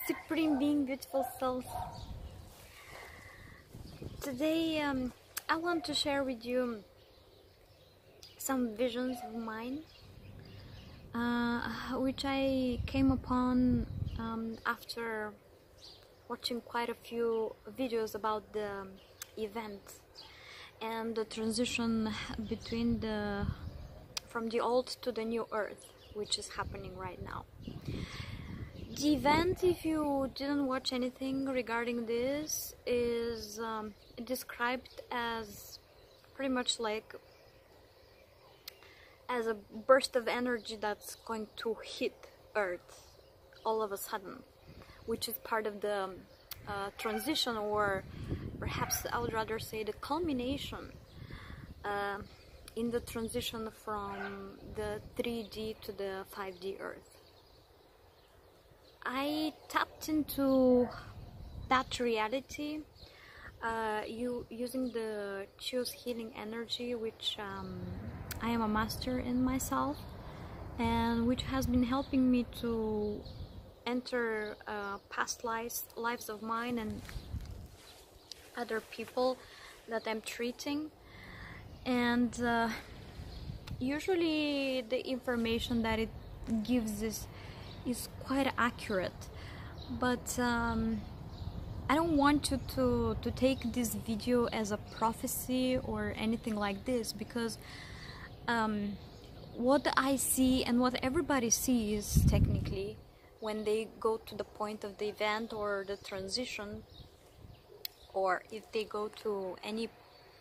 Supreme being, beautiful souls. Today I want to share with you some visions of mine, which I came upon after watching quite a few videos about the event and the transition between from the old to the new earth, which is happening right now. The event, if you didn't watch anything regarding this, is described as pretty much like as a burst of energy that's going to hit Earth all of a sudden, which is part of the transition, or perhaps I would rather say the culmination in the transition from the 3D to the 5D Earth. I tapped into that reality using the choose healing energy, which I am a master in myself, and which has been helping me to enter past lives of mine and other people that I'm treating. And usually the information that it gives is quite accurate, but I don't want you to take this video as a prophecy or anything like this, because what I see and what everybody sees technically when they go to the point of the event or the transition, or if they go to any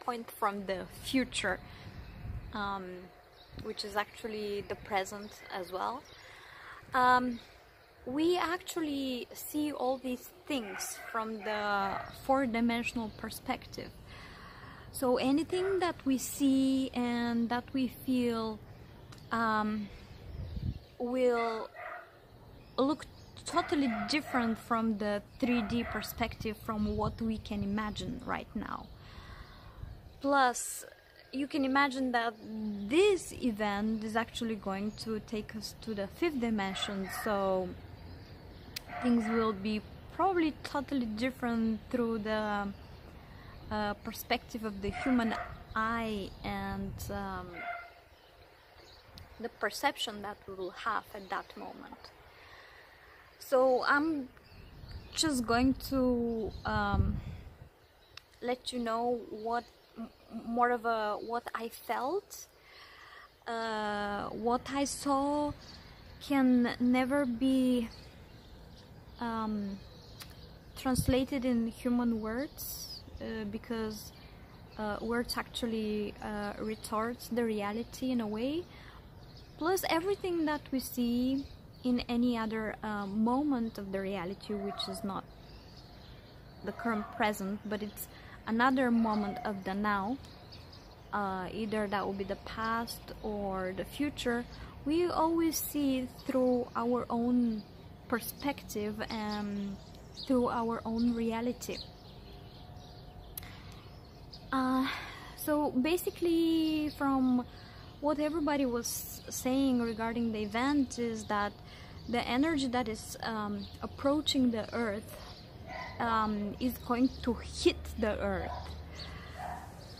point from the future, which is actually the present as well, we actually see all these things from the four-dimensional perspective. So anything that we see and that we feel will look totally different from the 3D perspective, from what we can imagine right now. Plus, you can imagine that this event is actually going to take us to the 5th dimension, so things will be probably totally different through the perspective of the human eye and the perception that we will have at that moment. So I'm just going to let you know what I felt. What I saw can never be translated in human words, because words actually retards the reality in a way. Plus, everything that we see in any other moment of the reality, which is not the current present, but it's another moment of the now, either that will be the past or the future, we always see through our own perspective and through our own reality. So basically, from what everybody was saying regarding the event, is that the energy that is approaching the earth is going to hit the earth.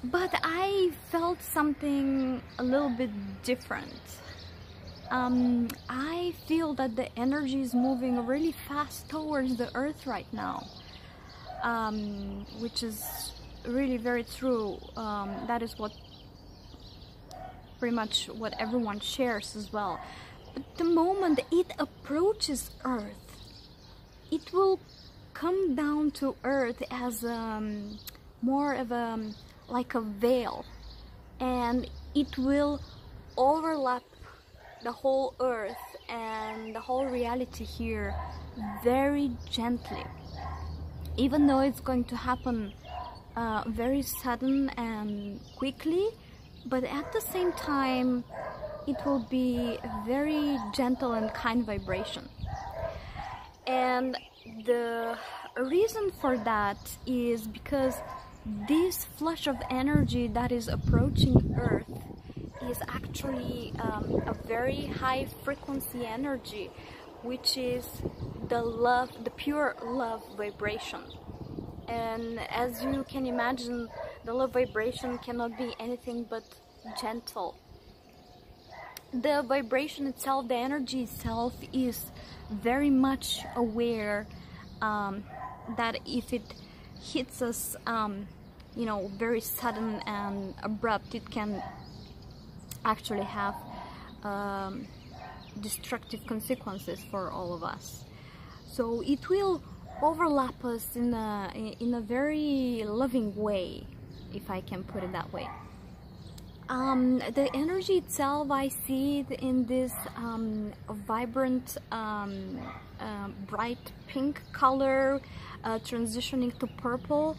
But I felt something a little bit different. I feel that the energy is moving really fast towards the earth right now, which is really very true. That is what pretty much what everyone shares as well. But the moment it approaches earth, it will come down to earth as more of like a veil, and it will overlap the whole earth and the whole reality here very gently, even though it's going to happen very sudden and quickly, but at the same time it will be very gentle and kind vibration. And the reason for that is because this flush of energy that is approaching earth is actually a very high frequency energy, which is the love, the pure love vibration. And as you can imagine, the love vibration cannot be anything but gentle. The vibration itself, the energy itself, is very much aware that if it hits us, you know, very sudden and abrupt, it can actually have destructive consequences for all of us. So it will overlap us in a very loving way, if I can put it that way. The energy itself, I see it in this vibrant, bright pink color, transitioning to purple,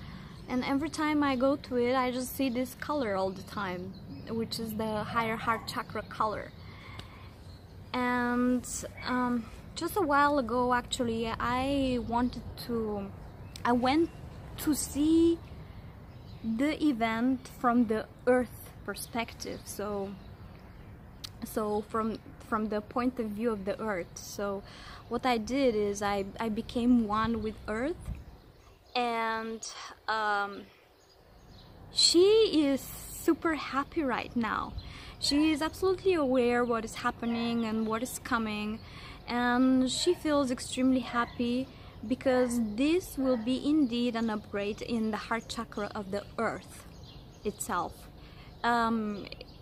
and every time I go to it, I just see this color all the time, which is the higher heart chakra color. And just a while ago, actually, I went to see the event from the earth perspective, so from the point of view of the earth. So what I did is I became one with earth, and she is super happy right now. She is absolutely aware what is happening and what is coming, and she feels extremely happy because this will be indeed an upgrade in the heart chakra of the earth itself.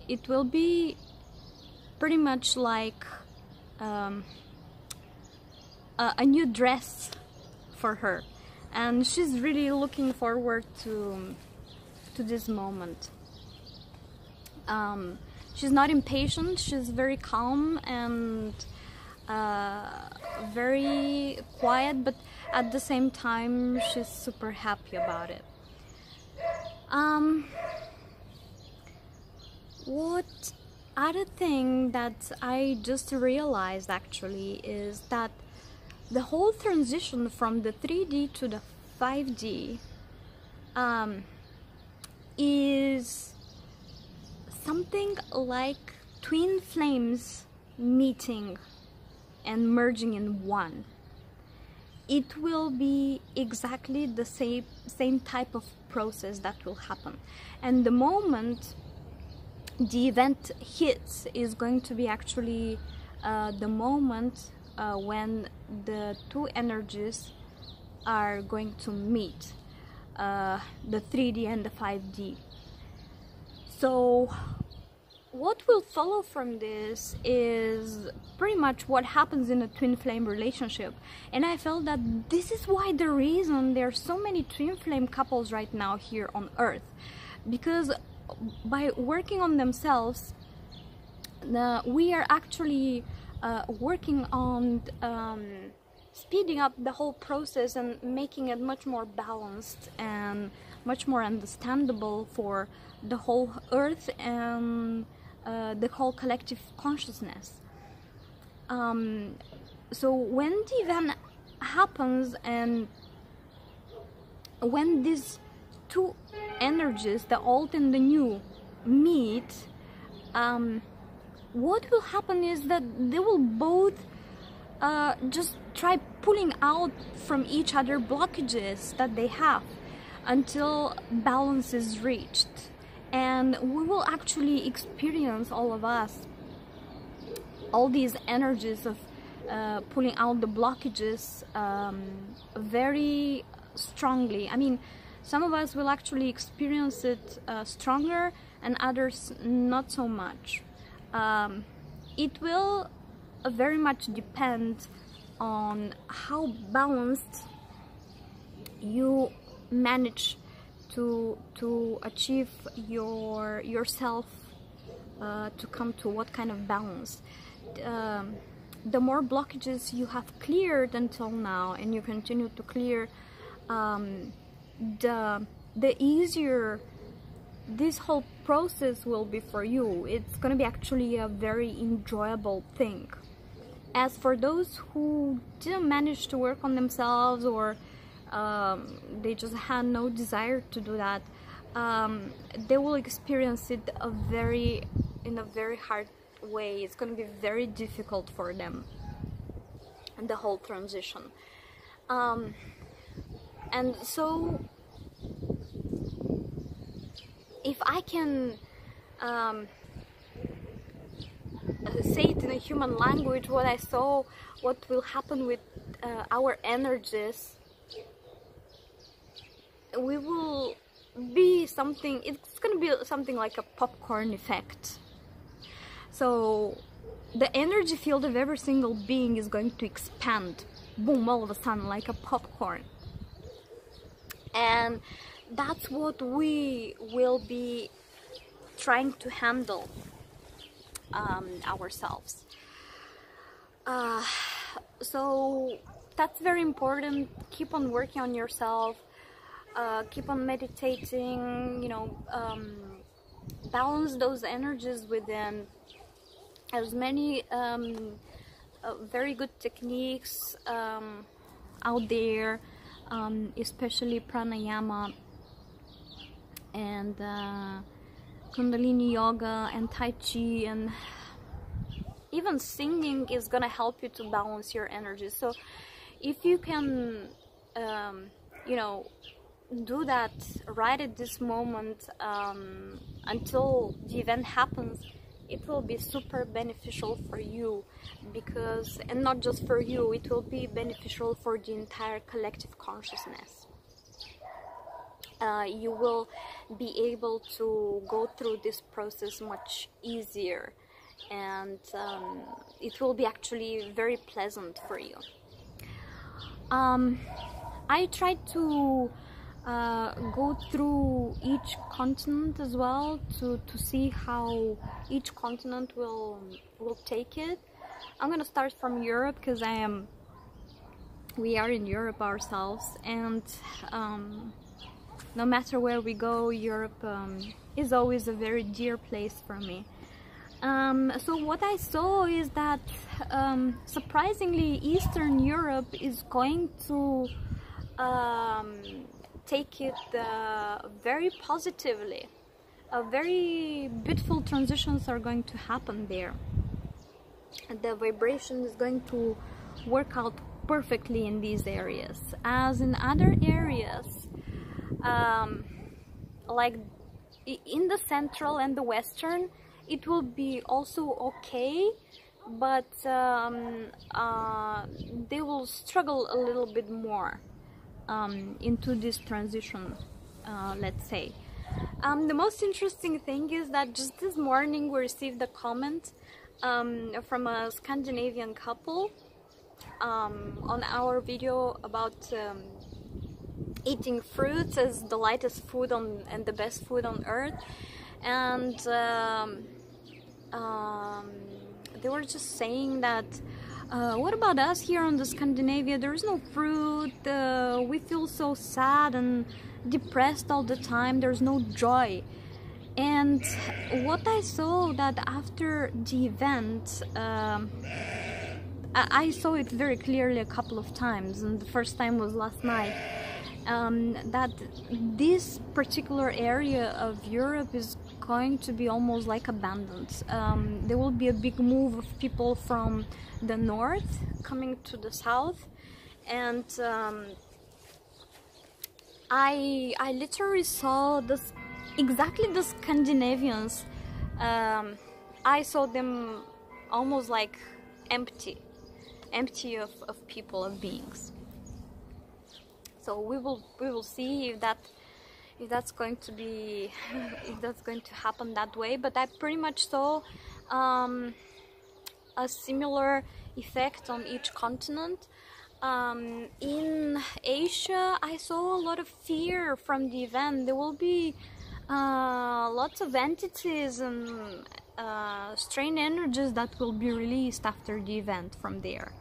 It will be pretty much like a new dress for her, and she's really looking forward to this moment. She's not impatient, she's very calm and very quiet, but at the same time she's super happy about it. What other thing that I just realized actually is that the whole transition from the 3D to the 5D is something like twin flames meeting and merging in one. It will be exactly the same type of process that will happen, and the moment the event hits is going to be actually the moment when the two energies are going to meet, the 3D and the 5D. So what will follow from this is pretty much what happens in a twin flame relationship, and I felt that this is why the reason there are so many twin flame couples right now here on earth, because by working on themselves, we are actually working on speeding up the whole process and making it much more balanced and much more understandable for the whole earth and the whole collective consciousness. So when the event happens and when these two energies, the old and the new, meet, what will happen is that they will both just try pulling out from each other blockages that they have until balance is reached, and we will actually experience, all of us, all these energies of pulling out the blockages very strongly. I mean, some of us will actually experience it stronger and others not so much. It will very much depend on how balanced you manage to achieve yourself, to come to what kind of balance. The more blockages you have cleared until now, and you continue to clear, the easier this whole process will be for you. It's going to be actually a very enjoyable thing. As for those who didn't manage to work on themselves, or they just had no desire to do that, they will experience it in a very hard way. It's going to be very difficult for them. and the whole transition. And so if I can say it in a human language, what I saw, what will happen with our energies, we will be something, it's going to be something like a popcorn effect. So the energy field of every single being is going to expand, boom, all of a sudden, like a popcorn. And that's what we will be trying to handle ourselves. So that's very important. Keep on working on yourself. Keep on meditating, you know, balance those energies within. There's many very good techniques out there, especially pranayama and Kundalini yoga and Tai Chi, and even singing is gonna help you to balance your energy. So if you can, you know, do that right at this moment until the event happens, it will be super beneficial for you, because, and not just for you, it will be beneficial for the entire collective consciousness. You will be able to go through this process much easier, and it will be actually very pleasant for you. I tried to go through each continent as well to see how each continent will take it. I'm gonna start from Europe because we are in Europe ourselves, and no matter where we go, Europe is always a very dear place for me. So what I saw is that surprisingly Eastern Europe is going to take it very positively. Very beautiful transitions are going to happen there. The vibration is going to work out perfectly in these areas, as in other areas, like in the central and the western, it will be also okay, but they will struggle a little bit more into this transition, let's say. The most interesting thing is that just this morning we received a comment from a Scandinavian couple on our video about eating fruits as the lightest food and the best food on earth, and they were just saying that what about us here on the Scandinavia? There is no fruit. We feel so sad and depressed all the time. There's no joy. And what I saw that after the event, I saw it very clearly a couple of times, and the first time was last night, that this particular area of Europe is going to be almost like abandoned. There will be a big move of people from the north coming to the south, and I literally saw this, exactly the Scandinavians. I saw them almost like empty of people, of beings. So we will see if that's going to be if that's going to happen that way. But I pretty much saw a similar effect on each continent. In Asia, I saw a lot of fear from the event. There will be lots of entities and strange energies that will be released after the event from there.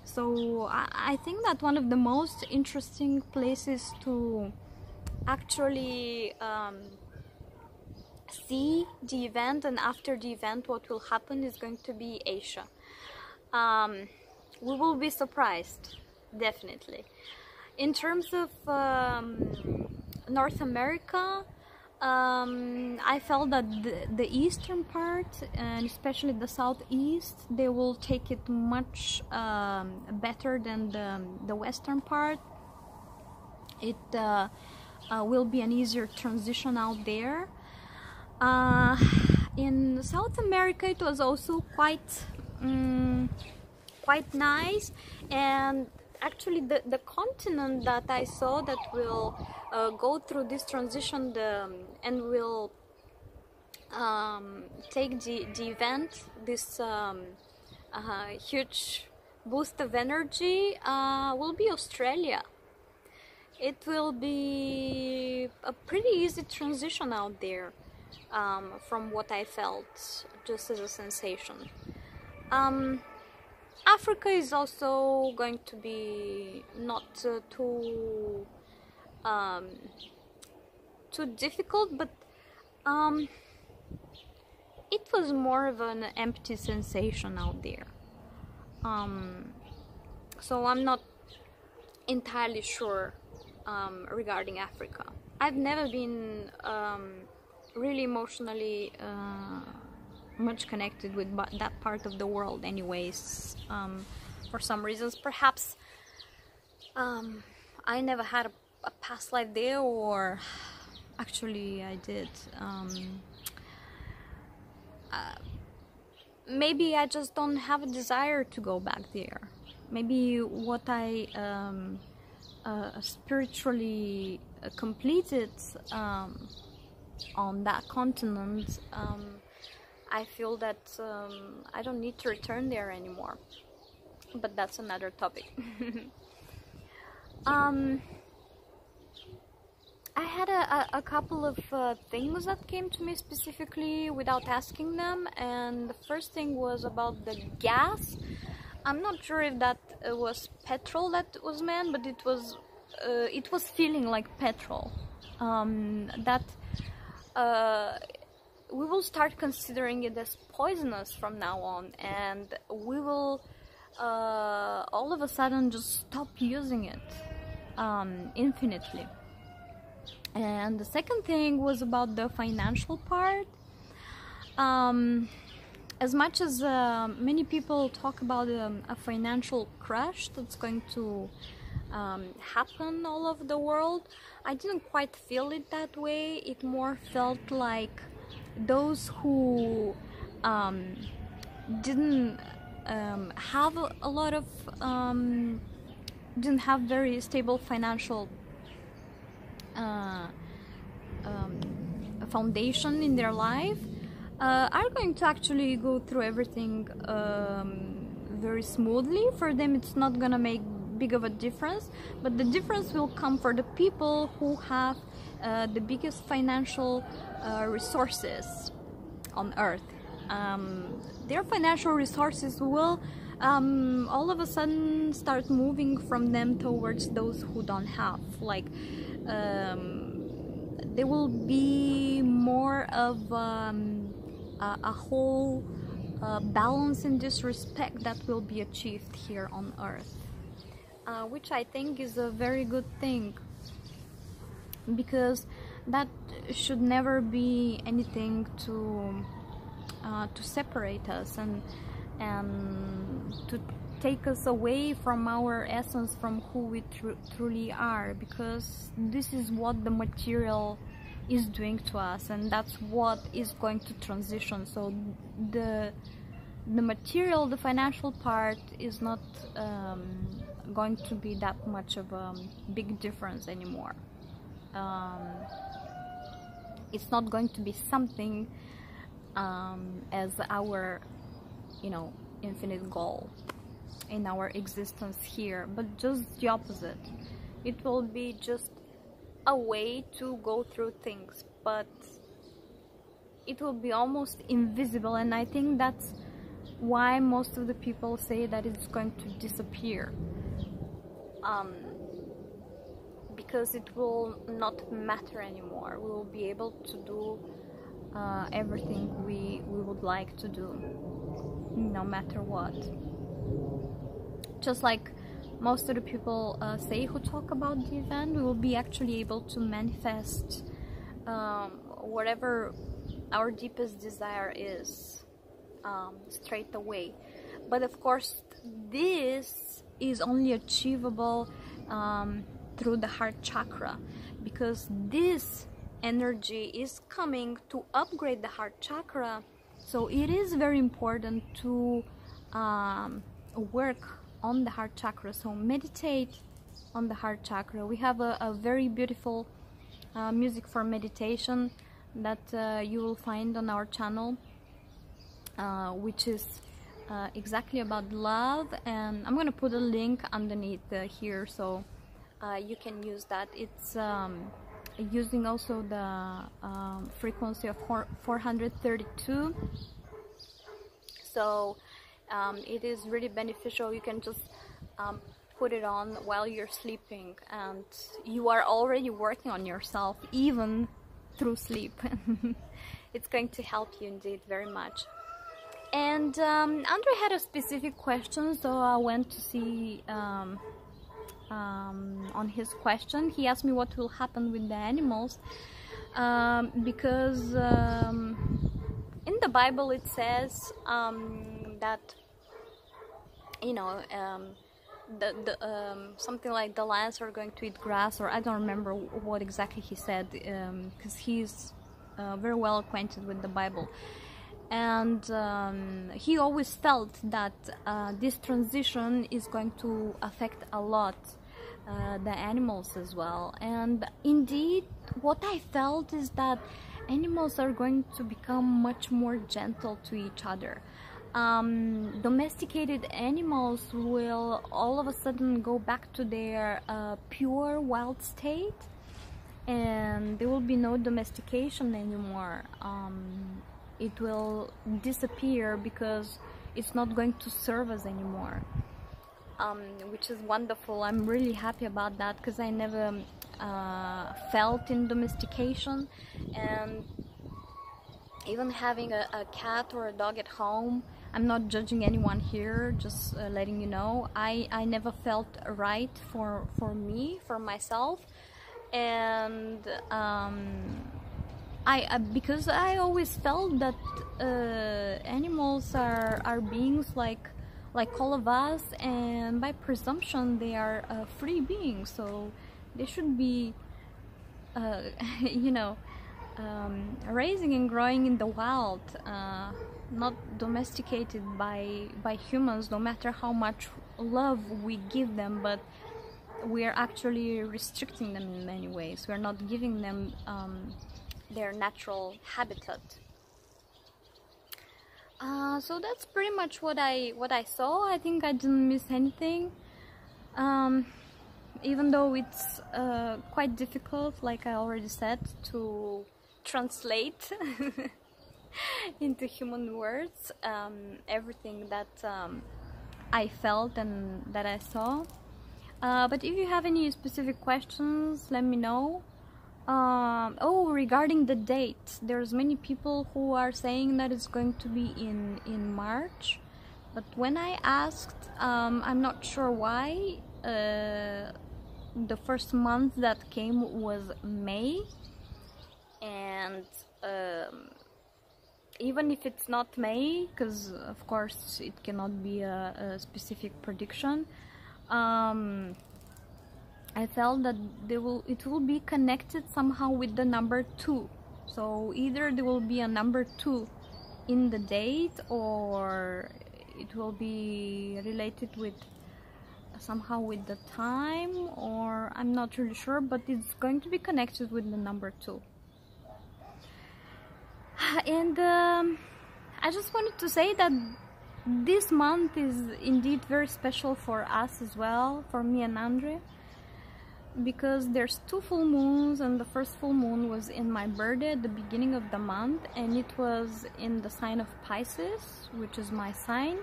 So I think that one of the most interesting places to actually see the event, and after the event what will happen, is going to be Asia. We will be surprised, definitely. In terms of North America, I felt that the eastern part, and especially the southeast, they will take it much better than the western part. It will be an easier transition out there. In South America, it was also quite nice, and actually the continent that I saw that will go through this transition and will take the event, this huge boost of energy, will be Australia. It will be a pretty easy transition out there, from what I felt, just as a sensation. Africa is also going to be not too difficult, but it was more of an empty sensation out there. So I'm not entirely sure regarding Africa. I've never been really emotionally much connected with that part of the world anyways, for some reasons. Perhaps I never had a past life there, or actually I did. Maybe I just don't have a desire to go back there. Maybe what I spiritually completed on that continent, I feel that I don't need to return there anymore. But that's another topic. I had a couple of things that came to me specifically without asking them, and the first thing was about the gas. I'm not sure if that was petrol that was meant, but it was feeling like petrol. We will start considering it as poisonous from now on, and we will all of a sudden just stop using it infinitely. And the second thing was about the financial part. As much as many people talk about a financial crash that's going to happen all over the world, I didn't quite feel it that way. It more felt like those who didn't have a lot of didn't have very stable financial foundation in their life are going to actually go through everything very smoothly. For them it's not gonna make big of a difference, but the difference will come for the people who have the biggest financial resources on earth. Their financial resources will all of a sudden start moving from them towards those who don't have. Like there will be more of a whole balance in this respect that will be achieved here on earth, which I think is a very good thing, because that should never be anything to separate us and to take us away from our essence, from who we truly are, because this is what the material is doing to us, and that's what is going to transition. So the material, the financial part is not going to be that much of a big difference anymore. It's not going to be something as our, infinite goal in our existence here, but just the opposite. It will be just a way to go through things, but it will be almost invisible, and I think that's why most of the people say that it's going to disappear, because it will not matter anymore. We will be able to do everything we would like to do, no matter what. Just like most of the people say who talk about the event, we will be actually able to manifest whatever our deepest desire is, straight away. But of course, this is only achievable through the heart chakra, because this energy is coming to upgrade the heart chakra. So it is very important to work on the heart chakra. So meditate on the heart chakra. We have a very beautiful music for meditation that you will find on our channel, which is exactly about love, and I'm gonna put a link underneath here, so you can use that. It's using also the frequency of 432, so it is really beneficial. You can just put it on while you're sleeping, and you are already working on yourself even through sleep. It's going to help you indeed very much. And André had a specific question, so I went to see on his question. He asked me what will happen with the animals, because in the Bible it says that, you know, something like the lions are going to eat grass, or I don't remember what exactly he said, because he's very well acquainted with the Bible. And he always felt that this transition is going to affect a lot the animals as well. And indeed, what I felt is that animals are going to become much more gentle to each other. Domesticated animals will all of a sudden go back to their pure wild state, and there will be no domestication anymore. It will disappear because it's not going to serve us anymore, which is wonderful. I'm really happy about that, because I never felt in domestication, and even having a cat or a dog at home, I'm not judging anyone here, just letting you know, I never felt right for me, for myself. And because I always felt that animals are beings like all of us, and by presumption they are free beings, so they should be you know, raising and growing in the wild, not domesticated by humans, no matter how much love we give them. But we are actually restricting them in many ways. We're not giving them their natural habitat. So that's pretty much what I saw. I think I didn't miss anything, even though it's quite difficult, like I already said, to translate into human words everything that I felt and that I saw. But if you have any specific questions, let me know. Oh, regarding the date, there's many people who are saying that it's going to be in March, but when I asked, I'm not sure why, the first month that came was May, and even if it's not May, because of course it cannot be a specific prediction, I felt that it will be connected somehow with the number 2. So either there will be a number 2 in the date, or it will be related with somehow with the time, or I'm not really sure, but it's going to be connected with the number 2. And I just wanted to say that this month is indeed very special for us as well, for me and André, because there's 2 full moons, and the first full moon was in my birthday at the beginning of the month, and it was in the sign of Pisces, which is my sign.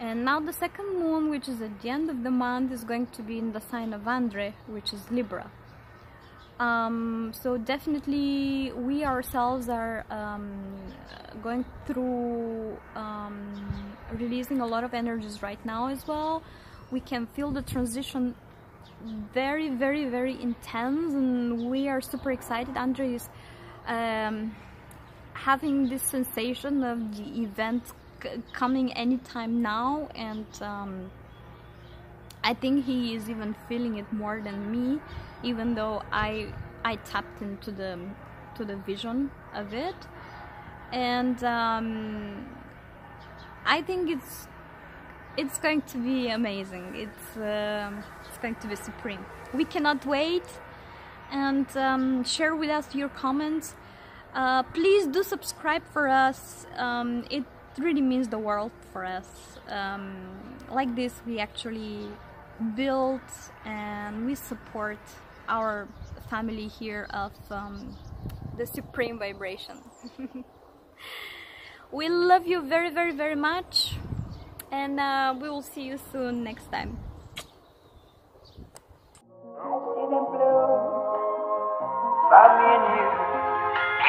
And now the second moon, which is at the end of the month, is going to be in the sign of André, which is Libra. So definitely we ourselves are going through releasing a lot of energies right now as well. We can feel the transition very, very, very intense, and we are super excited. André is having this sensation of the event coming anytime now, and I think he is even feeling it more than me, even though I tapped into the vision of it. And I think it's going to be amazing. It's going to be supreme. We cannot wait. And share with us your comments. Please do subscribe for us. It really means the world for us. Like this, we actually build and we support our family here of the supreme vibration. We love you very, very, very much, and we will see you soon next time. For me and you,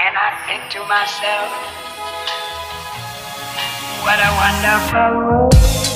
and I think to myself, what a wonderful world.